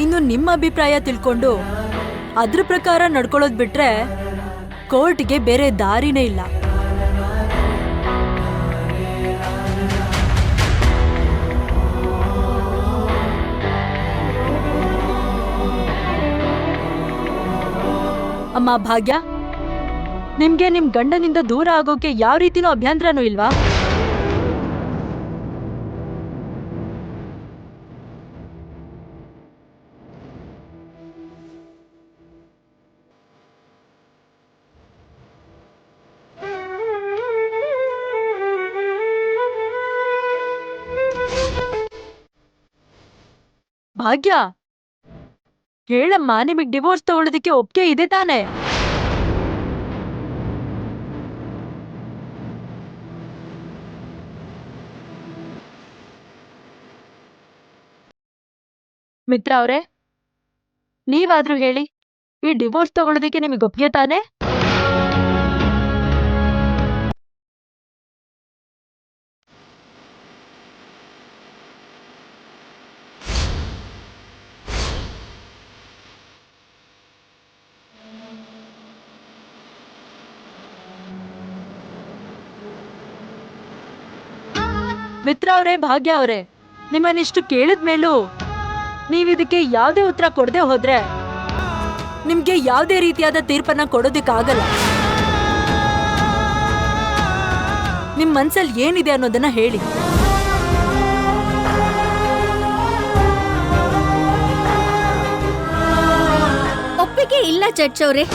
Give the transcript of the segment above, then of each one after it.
ಇನ್ನು ನಿಮ್ಮ ಅಭಿಪ್ರಾಯ ತಿಳ್ಕೊಂಡು ಅದ್ರ ಪ್ರಕಾರ ನಡ್ಕೊಳ್ಳೋದ್ ಬಿಟ್ರೆ ಕೋರ್ಟ್ಗೆ ಬೇರೆ ದಾರಿನೇ ಇಲ್ಲ. ಅಮ್ಮ ಭಾಗ್ಯ, ನಿಮ್ಗೆ ನಿಮ್ ಗಂಡನಿಂದ ದೂರ ಆಗೋಕೆ ಯಾವ ರೀತಿನೂ ಅಭ್ಯಂತರನೂ ಇಲ್ವಾ? ಭಾಗ್ಯ, ಹೇಳಮ್ಮ, ನಿಮಗ್ ಡಿವೋರ್ಸ್ ತಗೊಳ್ಳೋದಕ್ಕೆ ಒಪ್ಪಿಗೆ ಇದೆ ತಾನೆ? ಮಿತ್ರ ಅವ್ರೆ, ನೀವಾದ್ರೂ ಹೇಳಿ, ಈ ಡಿವೋರ್ಸ್ ತಗೊಳ್ಳೋದಕ್ಕೆ ನಿಮಗೆ ಒಪ್ಪಿಗೆ ತಾನೆ? ಮಿತ್ರ ಅವರೇ, ಭಾಗ್ಯ ಅವರೇ, ನಿಮ್ಮನ್ನಿಷ್ಟು ಕೇಳಿದ್ಮೇಲೂ ನೀವಿದಕ್ಕೆ ಯಾವುದೇ ಉತ್ತರ ಕೊಡದೆ ಹೋದ್ರೆ ನಿಮ್ಗೆ ಯಾವುದೇ ರೀತಿಯಾದ ತೀರ್ಪನ್ನ ಕೊಡೋದಕ್ಕಾಗಲ್ಲ. ನಿಮ್ ಮನ್ಸಲ್ಲಿ ಏನಿದೆ ಅನ್ನೋದನ್ನ ಹೇಳಿ. ಒಪ್ಪಿಗೆ ಇಲ್ಲ ಜಡ್ಜ್ ಅವರೇ.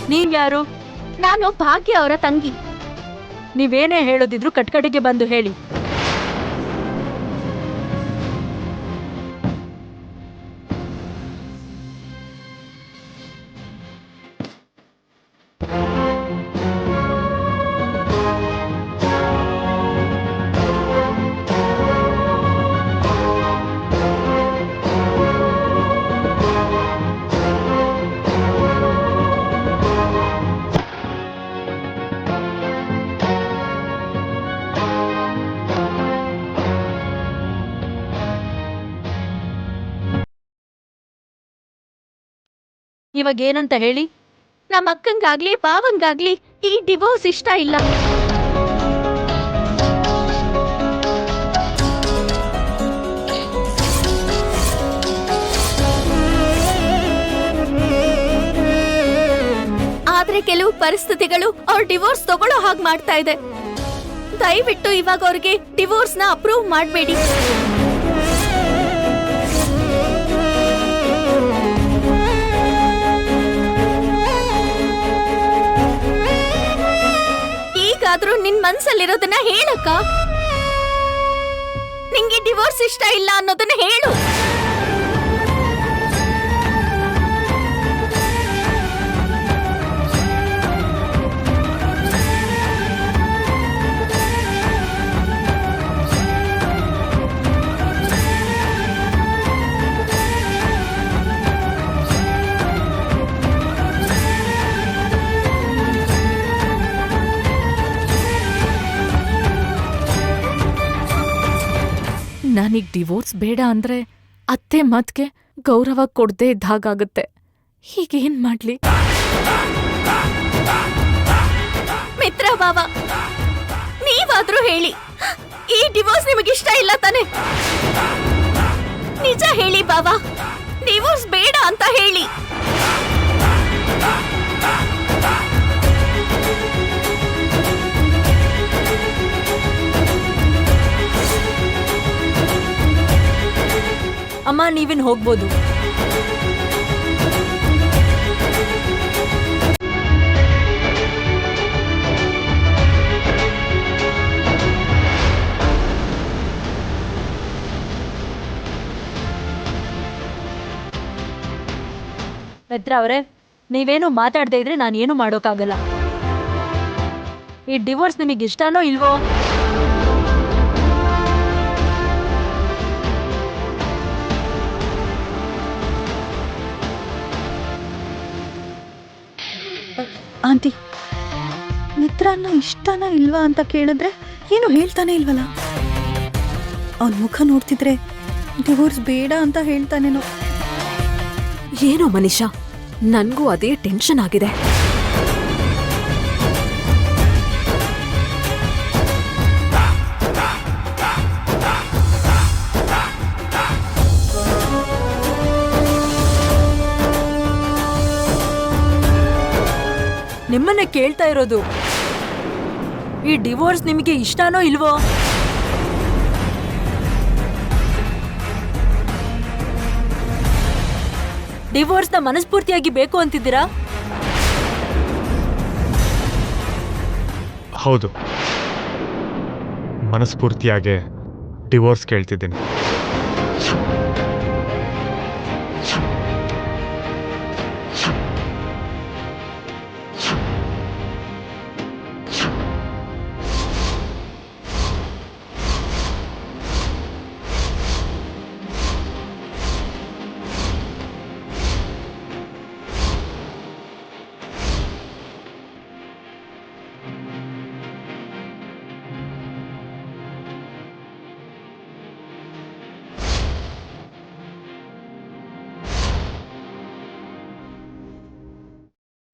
ನೀವ್ಯಾರು? ನಾನು ಭಾಗ್ಯ ಅವರ ತಂಗಿ. ನೀವೇನೇ ಹೇಳೋದಿದ್ರು ಕಟ್ಕಡೆಗೆ ಬಂದು ಹೇಳಿ. ಇವಾಗ ಏನಂತ ಹೇಳಿ? ನಮ್ಮ ಅಕ್ಕಂಗಾಗ್ಲಿ ಬಾವಂಗಾಗ್ಲಿ ಈ ಡಿವೋರ್ಸ್ ಇಷ್ಟ ಇಲ್ಲ. ಆದ್ರೆ ಕೆಲವು ಪರಿಸ್ಥಿತಿಗಳು ಅವ್ರ ಡಿವೋರ್ಸ್ ತಗೊಳ್ಳೋ ಹಾಗೆ ಮಾಡ್ತಾ ಇದೆ. ದಯವಿಟ್ಟು ಇವಾಗ ಅವ್ರಿಗೆ ಡಿವೋರ್ಸ್ ನ ಅಪ್ರೂವ್ ಮಾಡಬೇಡಿ. ಈಗಾದ್ರೂ ನಿನ್ ಮನ್ಸಲ್ಲಿರೋದನ್ನ ಹೇಳಕ್ಕ. ನಿಂಗೆ ಡಿವೋರ್ಸ್ ಇಷ್ಟ ಇಲ್ಲ ಅನ್ನೋದನ್ನ ಹೇಳು. ನನಗ್ ಡಿವೋರ್ಸ್ ಬೇಡ ಅಂದ್ರೆ ಅತ್ತೆ ಮಾತ್ಗೆ ಗೌರವ ಕೊಡದೇ ಇದ್ದಾಗತ್ತೆ. ಹೀಗೇನ್ ಮಾಡ್ಲಿ? ಮಿತ್ರ ಬಾವ, ನೀವಾದ್ರೂ ಹೇಳಿ, ಈ ಡಿವೋರ್ಸ್ ನಿಮಗಿಷ್ಟ ಇಲ್ಲ ತಾನೆ? ನಿಜ ಹೇಳಿ ಬಾವ, ಡಿವೋರ್ಸ್ ಬೇಡ ಅಂತ ಹೇಳಿ. ಅಮ್ಮ, ನೀವಿನ್ ಹೋಗ್ಬೋದು. ಮಿತ್ರ ಅವರೇ, ನೀವೇನು ಮಾತಾಡದೇ ಇದ್ರೆ ನಾನೇನು ಮಾಡೋಕ್ಕಾಗಲ್ಲ. ಈ ಡಿವೋರ್ಸ್ ನಿಮಗೆ ಇಷ್ಟನೋ ಇಲ್ವೋ? ಆಂಟಿ, ಮಿತ್ರನ್ನ ಇಷ್ಟನಾ ಇಲ್ವಾ ಅಂತ ಕೇಳಿದ್ರೆ ಏನು ಹೇಳ್ತಾನೆ ಇಲ್ವಲ್ಲ. ಅವನ ಮುಖ ನೋಡ್ತಿದ್ರೆ ಡಿವೋರ್ಸ್ ಬೇಡ ಅಂತ ಹೇಳ್ತಾನೇನೋ. ಏನೋ ಮನೀಷಾ, ನನ್ಗೂ ಅದೇ ಟೆನ್ಷನ್ ಆಗಿದೆ. ನಿಮ್ಮನ್ನ ಕೇಳ್ತಾ ಇರೋದು, ಈ ಡಿವೋರ್ಸ್ ನಿಮಗೆ ಇಷ್ಟನೋ ಇಲ್ವೋ? ಡಿವೋರ್ಸ್ನ ಮನಸ್ಫೂರ್ತಿಯಾಗಿ ಬೇಕು ಅಂತಿದ್ದೀರಾ? ಹೌದು, ಮನಸ್ಫೂರ್ತಿಯಾಗೆ ಡಿವೋರ್ಸ್ ಕೇಳ್ತಿದ್ದೀನಿ.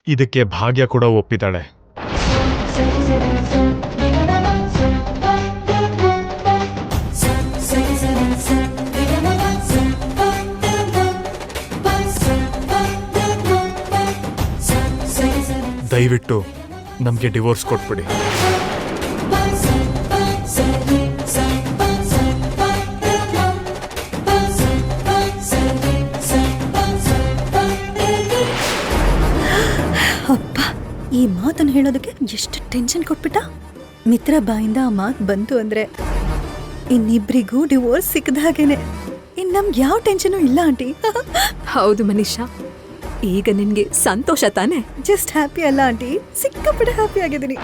ಇದಕ್ಕೆ ಭಾಗ್ಯ ಕೂಡ ಒಪ್ಪಿದ್ದಾಳೆ. ದಯವಿಟ್ಟು ನಮಗೆ ಡಿವೋರ್ಸ್ ಕೊಟ್ಬಿಡಿ. ಅಪ್ಪ, ಈ ಮಾತನ್ನು ಹೇಳೋದಕ್ಕೆ ಎಷ್ಟು ಟೆನ್ಷನ್ ಕೊಟ್ಬಿಟ್ಟ. ಮಿತ್ರ ಬಾಯಿಂದ ಆ ಮಾತು ಬಂತು ಅಂದ್ರೆ ಇನ್ನಿಬ್ರಿಗೂ ಡಿವೋರ್ಸ್ ಸಿಕ್ಕದ ಹಾಗೇನೆ. ಇನ್ ನಮ್ಗೆ ಯಾವ ಟೆನ್ಷನು ಇಲ್ಲ ಆಂಟಿ. ಹೌದು ಮನೀಷಾ, ಈಗ ನಿನ್ಗೆ ಸಂತೋಷ ತಾನೆ? ಜಸ್ಟ್ ಹ್ಯಾಪಿ ಅಲ್ಲ ಆಂಟಿ, ಸಿಕ್ಕಾಪಟ್ಟೆ ಹ್ಯಾಪಿ ಆಗಿದ್ದೀನಿ.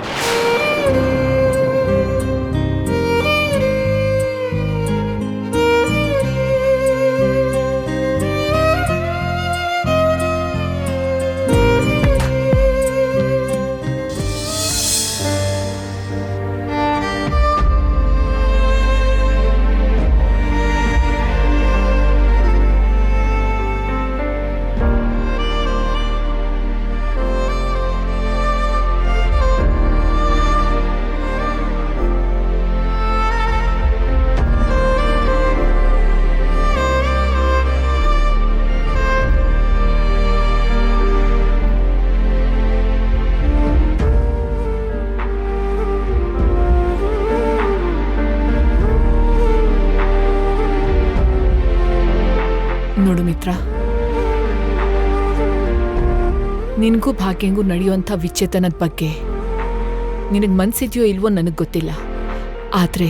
ನೋಡು ಮಿತ್ರ, ನಿನಗೂ ಭಾಗ್ಯಂಗೂ ನಡೆಯುವಂಥ ವಿಚ್ಛೇದನದ ಬಗ್ಗೆ ನಿನಗೆ ಮನ್ಸಿದೆಯೋ ಇಲ್ವೋ ನನಗೆ ಗೊತ್ತಿಲ್ಲ. ಆದರೆ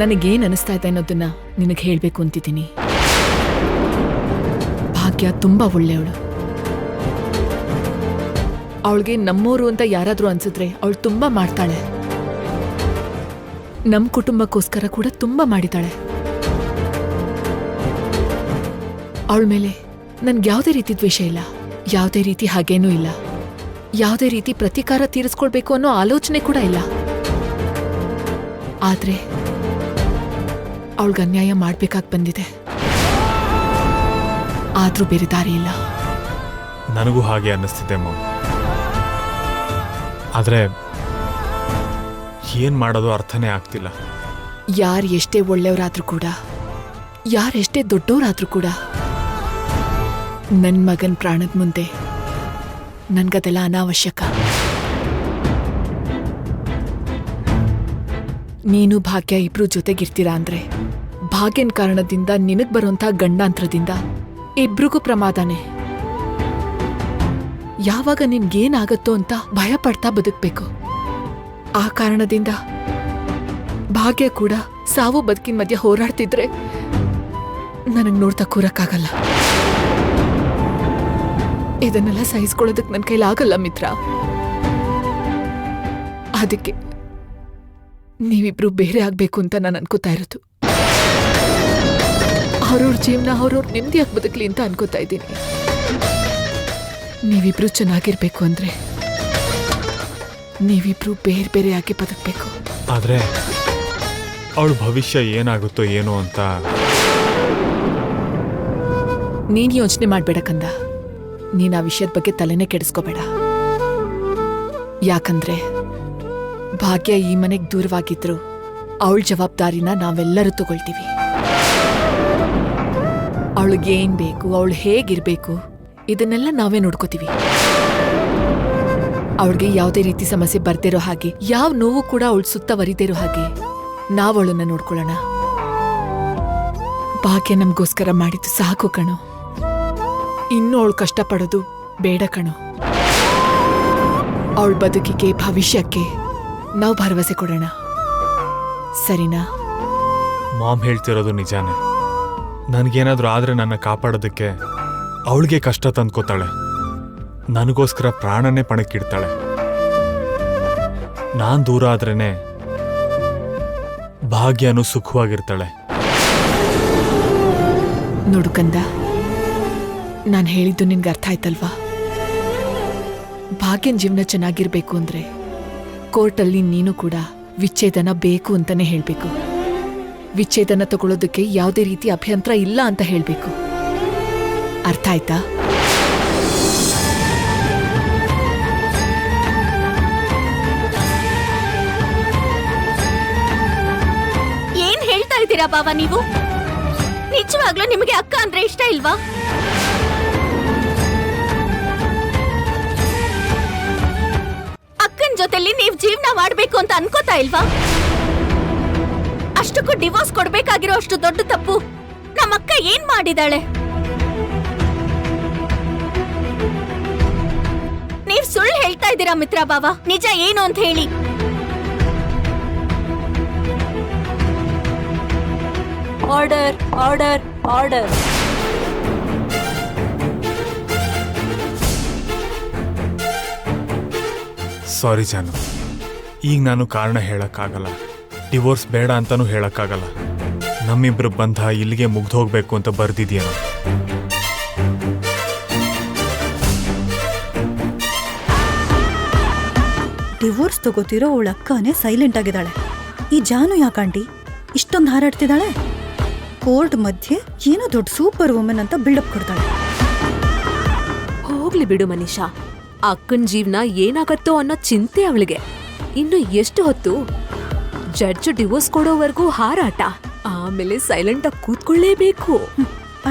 ನನಗೇನು ಅನಿಸ್ತಾ ಇದೆ ಅನ್ನೋದನ್ನ ನಿನಗೆ ಹೇಳಬೇಕು ಅಂತಿದ್ದೀನಿ. ಭಾಗ್ಯ ತುಂಬ ಒಳ್ಳೆಯವಳು. ಅವಳಿಗೆ ನಮ್ಮೋರು ಅಂತ ಯಾರಾದರೂ ಅನ್ಸಿದ್ರೆ ಅವಳು ತುಂಬ ಮಾಡ್ತಾಳೆ. ನಮ್ಮ ಕುಟುಂಬಕ್ಕೋಸ್ಕರ ಕೂಡ ತುಂಬ ಮಾಡಿದ್ದಾಳೆ. ಅವಳ ಮೇಲೆ ನನ್ಗೆ ಯಾವುದೇ ರೀತಿ ದ್ವೇಷ ಇಲ್ಲ, ಯಾವುದೇ ರೀತಿ ಹಾಗೇನೂ ಇಲ್ಲ, ಯಾವುದೇ ರೀತಿ ಪ್ರತೀಕಾರ ತೀರಿಸ್ಕೊಳ್ಬೇಕು ಅನ್ನೋ ಆಲೋಚನೆ ಕೂಡ ಇಲ್ಲ. ಆದ್ರೆ ಅವಳಿಗೆ ಅನ್ಯಾಯ ಮಾಡ್ಬೇಕಾಗಿ ಬಂದಿದೆ. ಆದ್ರೂ ಬೇರೆ ದಾರಿ ಇಲ್ಲ. ನನಗೂ ಹಾಗೆ ಅನ್ನಿಸ್ತಿದೆ ಮಾಮ್. ಆದರೆ ಏನು ಮಾಡೋದು ಅರ್ಥನೇ ಆಗ್ತಿಲ್ಲ. ಯಾರು ಎಷ್ಟೇ ಒಳ್ಳೆಯವರಾದ್ರೂ ಕೂಡ, ಯಾರೆಷ್ಟೇ ದೊಡ್ಡವರಾದ್ರೂ ಕೂಡ, ನನ್ನ ಮಗನ ಪ್ರಾಣದ ಮುಂದೆ ನನ್ಗದೆಲ್ಲ ಅನಾವಶ್ಯಕ. ನೀನು ಭಾಗ್ಯ ಇಬ್ರು ಜೊತೆಗಿರ್ತೀರಾ ಅಂದ್ರೆ ಭಾಗ್ಯನ ಕಾರಣದಿಂದ ನಿನಗ್ ಬರುವಂಥ ಗಂಡಾಂತರದಿಂದ ಇಬ್ರಿಗೂ ಪ್ರಮಾದನೇ. ಯಾವಾಗ ನಿನ್ಗೇನಾಗತ್ತೋ ಅಂತ ಭಯ ಪಡ್ತಾ ಬದುಕ್ಬೇಕು. ಆ ಕಾರಣದಿಂದ ಭಾಗ್ಯ ಕೂಡ ಸಾವು ಬದುಕಿನ ಮಧ್ಯೆ ಹೋರಾಡ್ತಿದ್ರೆ ನನಗ್ ನೋಡ್ತಾ ಕೂರಕ್ಕಾಗಲ್ಲ. ಇದನ್ನೆಲ್ಲ ಸಹಿಸ್ಕೊಳ್ಳೋದಕ್ಕೆ ನನ್ನ ಕೈಲಾಗಲ್ಲ ಮಿತ್ರ. ಅದಕ್ಕೆ ನೀವಿಬ್ರು ಬೇರೆ ಆಗ್ಬೇಕು ಅಂತ ನಾನು ಅನ್ಕೋತಾ ಇರೋದು. ಅವ್ರವ್ರ ಜೀವನ ಅವ್ರವ್ರ ನೆಮ್ಮದಿಯಾಗಿ ಬದುಕಲಿ ಅಂತ ಅನ್ಕೋತಾ ಇದ್ದೀನಿ. ನೀವಿಬ್ರು ಚೆನ್ನಾಗಿರ್ಬೇಕು ಅಂದ್ರೆ ನೀವಿಬ್ರು ಬೇರೆ ಬೇರೆ ಯಾಕೆ ಬದುಕಬೇಕು? ಆದ್ರೆ ಅವಳ ಭವಿಷ್ಯ ಏನಾಗುತ್ತೋ ಏನೋ ಅಂತ ನೀನ್ ಯೋಚನೆ ಮಾಡ್ಬೇಡ ಕಂದ. ನೀನ್ ಆ ವಿಷಯದ ಬಗ್ಗೆ ತಲೆನೇ ಕೆಡಿಸ್ಕೋಬೇಡ. ಯಾಕಂದ್ರೆ ಭಾಗ್ಯ ಈ ಮನೆಗ್ ದೂರವಾಗಿದ್ರು ಅವಳ ಜವಾಬ್ದಾರಿನ ನಾವೆಲ್ಲರೂ ತಗೊಳ್ತೀವಿ. ಅವಳಿಗೇನ್ ಬೇಕು, ಅವಳು ಹೇಗಿರ್ಬೇಕು, ಇದನ್ನೆಲ್ಲ ನಾವೇ ನೋಡ್ಕೋತೀವಿ. ಅವಳಿಗೆ ಯಾವುದೇ ರೀತಿ ಸಮಸ್ಯೆ ಬರ್ದಿರೋ ಹಾಗೆ, ಯಾವ ನೋವು ಕೂಡ ಅವಳು ಸುತ್ತವರಿದಿರೋ ಹಾಗೆ ನಾವಳನ್ನ ನೋಡ್ಕೊಳ್ಳೋಣ. ಭಾಗ್ಯ ನಮ್ಗೋಸ್ಕರ ಮಾಡಿದ್ದು ಸಾಕು ಕಣೋ. ಇನ್ನೂ ಅವಳು ಕಷ್ಟಪಡೋದು ಬೇಡ ಕಣೋ. ಅವಳ ಬದುಕಿಗೆ, ಭವಿಷ್ಯಕ್ಕೆ ನಾವು ಭರವಸೆ ಕೊಡೋಣ, ಸರಿನಾ? ಮಾಮ್ ಹೇಳ್ತಿರೋದು ನಿಜಾನೇ. ನನಗೇನಾದ್ರೂ ಆದ್ರೆ ನನ್ನ ಕಾಪಾಡೋದಕ್ಕೆ ಅವಳಿಗೆ ಕಷ್ಟ ತಂದ್ಕೋತಾಳೆ. ನನಗೋಸ್ಕರ ಪ್ರಾಣನೇ ಪಣಕ್ಕಿಡ್ತಾಳೆ. ನಾನ್ ದೂರ ಆದ್ರೇನೆ ಭಾಗ್ಯನು ಸುಖವಾಗಿರ್ತಾಳೆ. ನೋಡು ಕಂದ, ನಾನು ಹೇಳಿದ್ದು ನಿನ್ಗೆ ಅರ್ಥ ಆಯ್ತಲ್ವಾ? ಭಾಗ್ಯನ್ ಜೀವನ ಚೆನ್ನಾಗಿರ್ಬೇಕು ಅಂದ್ರೆ ಕೋರ್ಟಲ್ಲಿ ನೀನು ಕೂಡ ವಿಚ್ಛೇದನ ಬೇಕು ಅಂತಾನೆ ಹೇಳ್ಬೇಕು. ವಿಚ್ಛೇದನ ತಗೊಳ್ಳೋದಕ್ಕೆ ಯಾವುದೇ ರೀತಿ ಅಭ್ಯಂತರ ಇಲ್ಲ ಅಂತ ಹೇಳ್ಬೇಕು. ಅರ್ಥ ಆಯ್ತಾ? ಏನ್ ಹೇಳ್ತಾ ಇದ್ದೀರಾ ಬಾವ ನೀವು? ನಿಜವಾಗ್ಲೂ ನಿಮಗೆ ಅಕ್ಕ ಅಂದ್ರೆ ಇಷ್ಟ ಇಲ್ವಾ? ಅಕ್ಕನ್ ಜೊತೆಲಿ ನೀವ್ ಜೀವನ ಮಾಡ್ಬೇಕು ಅಂತ ಅನ್ಕೋತಾ ಇಲ್ವಾ? ಅಷ್ಟಕ್ಕೂ ಡಿವೋರ್ಸ್ ಕೊಡ್ಬೇಕಾಗಿರೋ ಅಷ್ಟು ದೊಡ್ಡ ತಪ್ಪು ನಮ್ಮಕ್ಕ ಏನ್ ಮಾಡಿದಾಳೆ? ನೀವ್ ಸುಳ್ಳು ಹೇಳ್ತಾ ಇದ್ದೀರಾ ಮಿತ್ರ ಬಾವ. ನಿಜ ಏನು ಅಂತ ಹೇಳಿ. Order, order, order. ಸಾರಿ ಜಾನು, ಈಗ ನಾನು ಕಾರಣ ಹೇಳಕ್ಕಾಗಲ್ಲ. ಡಿವೋರ್ಸ್ ಬೇಡ ಅಂತಾನೂ ಹೇಳಕ್ಕಾಗಲ್ಲ. ನಮ್ಮಿಬ್ರ ಬಂಧ ಇಲ್ಲಿಗೆ ಮುಗ್ದೋಗ್ಬೇಕು ಅಂತ ಬರ್ದಿದ್ಯೇನೋ. ಡಿವೋರ್ಸ್ ತಗೋತಿರೋ ಅವಳ ಅಕ್ಕನೇ ಸೈಲೆಂಟ್ ಆಗಿದ್ದಾಳೆ. ಈ ಜಾನು ಯಾಕಂಟಿ ಇಷ್ಟೊಂದು ಹಾರಾಡ್ತಿದ್ದಾಳೆ? ಕೋರ್ಟ್ ಮಧ್ಯೆ ಏನೋ ದೊಡ್ಡ ಸೂಪರ್ ವುಮೆನ್ ಅಂತ ಬಿಲ್ಡಪ್ ಕೊಡ್ತಾಳೆ. ಹೋಗ್ಲಿ ಬಿಡು ಮನೀಷಾ. ಅಕ್ಕನ್ ಜೀವನ ಏನಾಗತ್ತೋ ಅನ್ನೋ ಚಿಂತೆ ಅವಳಿಗೆ. ಇನ್ನು ಎಷ್ಟು ಹೊತ್ತು? ಜಡ್ಜ್ ಡಿವೋರ್ಸ್ ಕೊಡೋವರೆಗೂ ಹಾರಾಟ, ಆಮೇಲೆ ಸೈಲೆಂಟ್ ಆಗಿ ಕೂತ್ಕೊಳ್ಳೇಬೇಕು.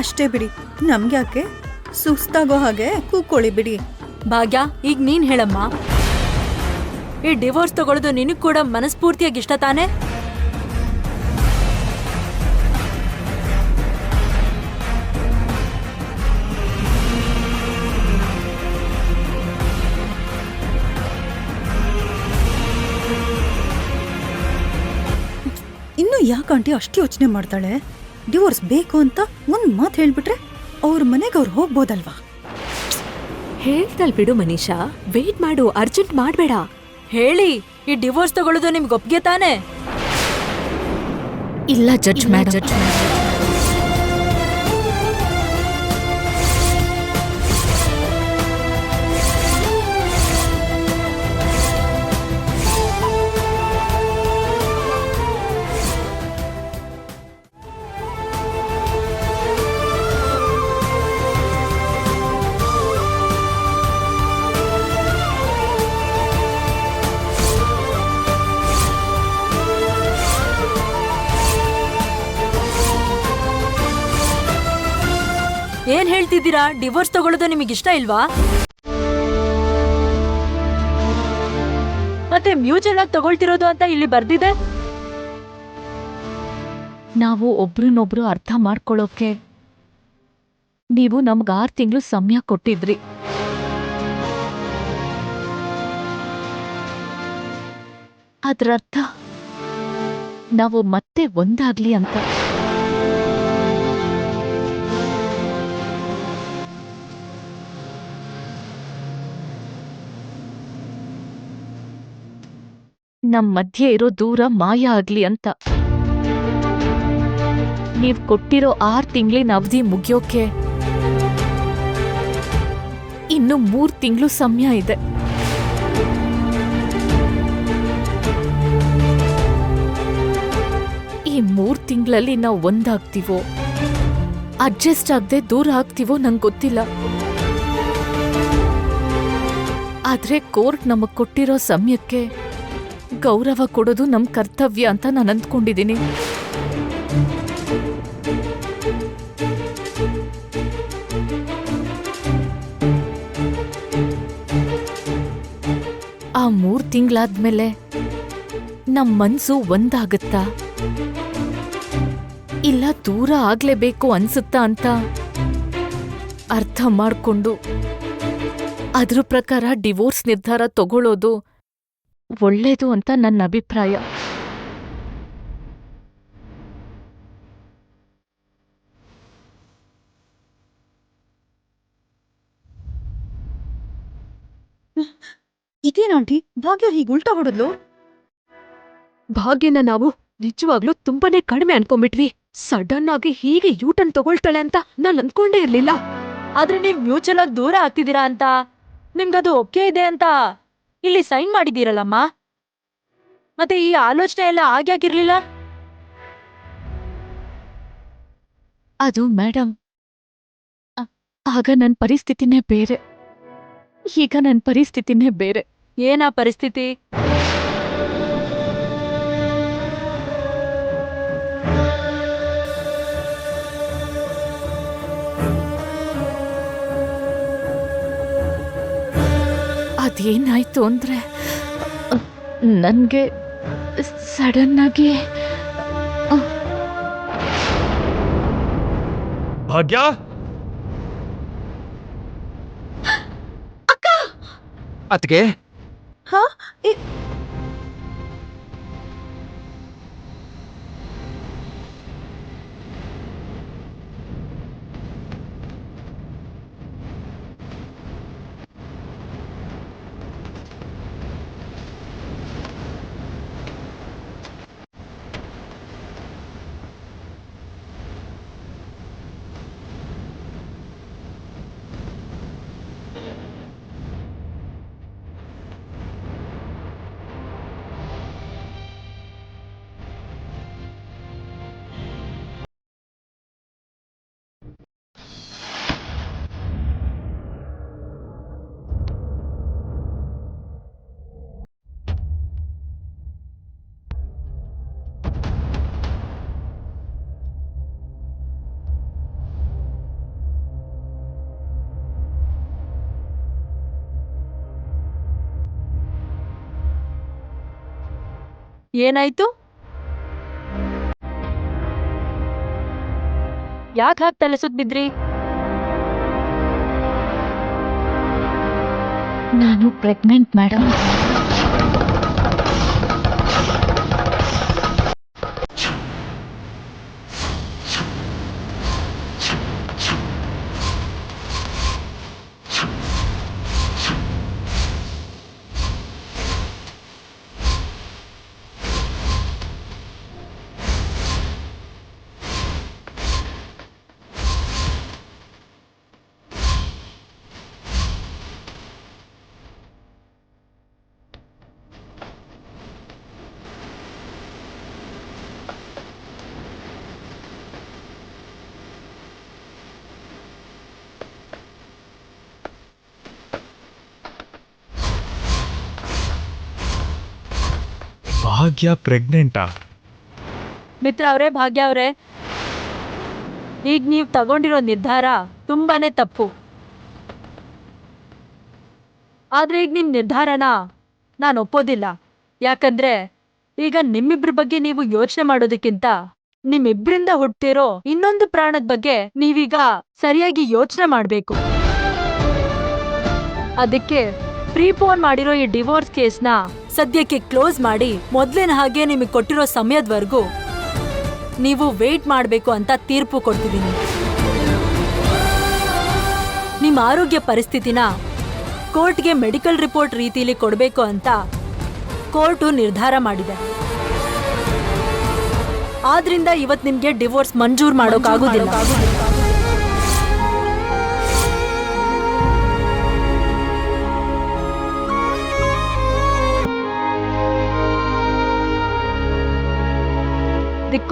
ಅಷ್ಟೇ ಬಿಡಿ, ನಮ್ಗೆ ಯಾಕೆ ಸುಸ್ತಾಗೋ ಹಾಗೆ ಕೂತ್ಕೊಳ್ಳಿ ಬಿಡಿ. ಭಾಗ್ಯ, ಈಗ ನೀನ್ ಹೇಳಮ್ಮ. ಈ ಡಿವೋರ್ಸ್ ತಗೊಳ್ಳೋದು ನಿನಗ್ ಕೂಡ ಮನಸ್ಫೂರ್ತಿಯಾಗಿ ಇಷ್ಟ ತಾನೆ? ಇನ್ನು ಯಾಕಂಟಿ ಅಷ್ಟು ಯೋಚನೆ ಮಾಡ್ತಾಳೆ? ಡಿವೋರ್ಸ್ ಬೇಕು ಅಂತ ಒಂದ್ ಮಾತು ಹೇಳ್ಬಿಟ್ರೆ ಅವ್ರ ಮನೆಗೆ ಅವ್ರು ಹೋಗ್ಬೋದಲ್ವಾ? ಹೇಳ್ತಲ್ ಬಿಡು ಮನೀಷಾ, ವೇಟ್ ಮಾಡು, ಅರ್ಜೆಂಟ್ ಮಾಡ್ಬೇಡ. ಹೇಳಿ, ಈ ಡಿವೋರ್ಸ್ ತಗೊಳ್ಳೋದು ನಿಮ್ಗೆ ಒಪ್ಗೆ ತಾನೆ? ಇಲ್ಲ ಜಡ್ಜ್ ಮೇಡಮ್. ಏನ್ ಹೇಳ್ತಿದ್ದೀರಾ? ಡಿವೋರ್ಸ್ ತಗೊಳ್ಳೋದು ನಿಮಗಿಷ್ಟ ಇಲ್ವಾ? ಮತ್ತೆ ಮ್ಯೂಚುವಲ್ ಆಗಿ ತಗೊಳ್ತಿರೋದು ಅಂತ ಇಲ್ಲಿ ಬರ್ದಿದೆ. ನಾವು ಒಬ್ರನ್ನೊಬ್ರು ಅರ್ಥ ಮಾಡ್ಕೊಳ್ಳೋಕೆ ನೀವು ನಮ್ಗೆ 6 ತಿಂಗಳು ಸಮಯ ಕೊಟ್ಟಿದ್ರಿ. ಅದರರ್ಥ ನಾವು ಮತ್ತೆ ಒಂದಾಗ್ಲಿ ಅಂತ. ನಮ್ ಮಧ್ಯೆ ಇರೋ ದೂರ ಮಾಯ ಆಗ್ಲಿ ಅಂತ. ನೀವ್ ಕೊಟ್ಟಿರೋ 6 ತಿಂಗಳಿನ ಅವಧಿ ಮುಗಿಯೋಕೆ ಇನ್ನು 3 ತಿಂಗಳು ಸಮಯ ಇದೆ. ಈ 3 ತಿಂಗಳಲ್ಲಿ ನಾವು ಒಂದಾಗ್ತೀವೋ ಅಡ್ಜಸ್ಟ್ ಆಗದೆ ದೂರ ಆಗ್ತೀವೋ ನಂಗೆ ಗೊತ್ತಿಲ್ಲ. ಆದ್ರೆ ಕೋರ್ಟ್ ನಮಗ್ ಕೊಟ್ಟಿರೋ ಸಮಯಕ್ಕೆ ಗೌರವ ಕೊಡೋದು ನಮ್ ಕರ್ತವ್ಯ ಅಂತ ನಾನು ಅಂದ್ಕೊಂಡಿದ್ದೀನಿ. ಆ 3 ತಿಂಗಳಾದ್ಮೇಲೆ ನಮ್ ಮನ್ಸು ಒಂದಾಗತ್ತಾ ಇಲ್ಲ ದೂರ ಆಗ್ಲೇಬೇಕು ಅನ್ಸುತ್ತಾ ಅಂತ ಅರ್ಥ ಮಾಡ್ಕೊಂಡು ಅದ್ರ ಪ್ರಕಾರ ಡಿವೋರ್ಸ್ ನಿರ್ಧಾರ ತಗೊಳ್ಳೋದು ಒಳ್ಳೇದು ಅಂತ ನನ್ನ ಅಭಿಪ್ರಾಯ. ಇದೇನಾಂಟಿ ಭಾಗ್ಯ ಹೀಗೆ ಉಲ್ಟಾ ಹೊಡೆದ್ಲು? ಭಾಗ್ಯನ ನಾವು ನಿಜವಾಗ್ಲೂ ತುಂಬಾನೇ ಕಡಿಮೆ ಅನ್ಕೊಂಡ್ಬಿಟ್ವಿ. ಸಡನ್ ಆಗಿ ಹೀಗೆ ಯೂಟರ್ನ್ ತಗೊಳ್ತಾಳೆ ಅಂತ ನಾನ್ ಅನ್ಕೊಂಡೇ ಇರ್ಲಿಲ್ಲ. ಆದ್ರೆ ನೀವ್ ಮ್ಯೂಚುವಲ್ ಆಗಿ ದೂರ ಆಗ್ತಿದ್ದೀರಾ ಅಂತ, ನಿಮ್ಗದು ಒಪ್ಪಿಗೆ ಇದೆ ಅಂತ ಇಲ್ಲಿ ಸೈನ್ ಮಾಡಿದೀರಲ್ಲಮ್ಮ. ಮತ್ತೆ ಈ ಆಲೋಚನೆ ಎಲ್ಲ ಆಗ್ಯಾಕಿರ್ಲಿಲ್ಲ? ಅದು ಮೇಡಮ್, ಆಗ ನನ್ನ ಪರಿಸ್ಥಿತಿನೇ ಬೇರೆ, ಈಗ ನನ್ನ ಪರಿಸ್ಥಿತಿನೇ ಬೇರೆ. ಏನಾ ಪರಿಸ್ಥಿತಿ? ಅದೇನಾಯ್ತು ಅಂದ್ರೆ ನನಗೆ ಸಡನ್ ಆಗಿ ಭಾಗ್ಯ, ಅತ್ಗೆ ಹಾ ಏನಾಯ್ತು? ಯಾಕೆ ಹಾಗೆ ತಲೆ ಸುತ್ತ ಬಿದ್ರಿ? ನಾನು ಪ್ರೆಗ್ನೆಂಟ್ ಮೇಡಮ್. ಭಾಗ್ಯ ಪ್ರೆಗ್ನೆಂಟಾ? ಮಿತ್ರ ಅವರೇ, ಭಾಗ್ಯ ಅವರೇ, ಈಗ ನೀವು ತಗೊಂಡಿರೋ ನಿರ್ಧಾರ ತುಂಬಾನೇ ತಪ್ಪು. ಆದ್ರೆ ಈಗ ನಿಮ್ ನಿರ್ಧಾರನ ನಾನು ಒಪ್ಪೋದಿಲ್ಲ. ಯಾಕಂದ್ರೆ ಈಗ ನಿಮ್ಮಿಬ್ರ ಬಗ್ಗೆ ನೀವು ಯೋಚನೆ ಮಾಡೋದಕ್ಕಿಂತ ನಿಮ್ಮಿಬ್ರಿಂದ ಹುಟ್ಟಿರೋ ಇನ್ನೊಂದು ಪ್ರಾಣದ ಬಗ್ಗೆ ನೀವೀಗ ಸರಿಯಾಗಿ ಯೋಚನೆ ಮಾಡ್ಬೇಕು. ಅದಕ್ಕೆ ಪ್ರೀಪೋನ್ ಮಾಡಿರೋ ಈ ಡಿವೋರ್ಸ್ ಕೇಸ್ನ ಸದ್ಯಕ್ಕೆ ಕ್ಲೋಸ್ ಮಾಡಿ ಮೊದ್ಲಿನ ಹಾಗೆ ನಿಮಗೆ ಕೊಟ್ಟಿರೋ ಸಮಯದವರೆಗೂ ನೀವು ವೇಟ್ ಮಾಡಬೇಕು ಅಂತ ತೀರ್ಪು ಕೊಡ್ತಿದ್ದೀನಿ. ನಿಮ್ಮ ಆರೋಗ್ಯ ಪರಿಸ್ಥಿತಿನ ಕೋರ್ಟ್ಗೆ ಮೆಡಿಕಲ್ ರಿಪೋರ್ಟ್ ರೀತಿಯಲ್ಲಿ ಕೊಡಬೇಕು ಅಂತ ಕೋರ್ಟು ನಿರ್ಧಾರ ಮಾಡಿದೆ. ಆದ್ರಿಂದ ಇವತ್ತು ನಿಮ್ಗೆ ಡಿವೋರ್ಸ್ ಮಂಜೂರು ಮಾಡೋಕ್ಕಾಗೋದಿಲ್ಲ.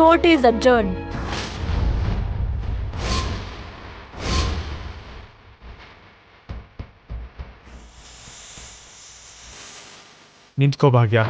Court is adjourn. ನಿಂತ್ಕೋ ಭಾಗ್ಯ.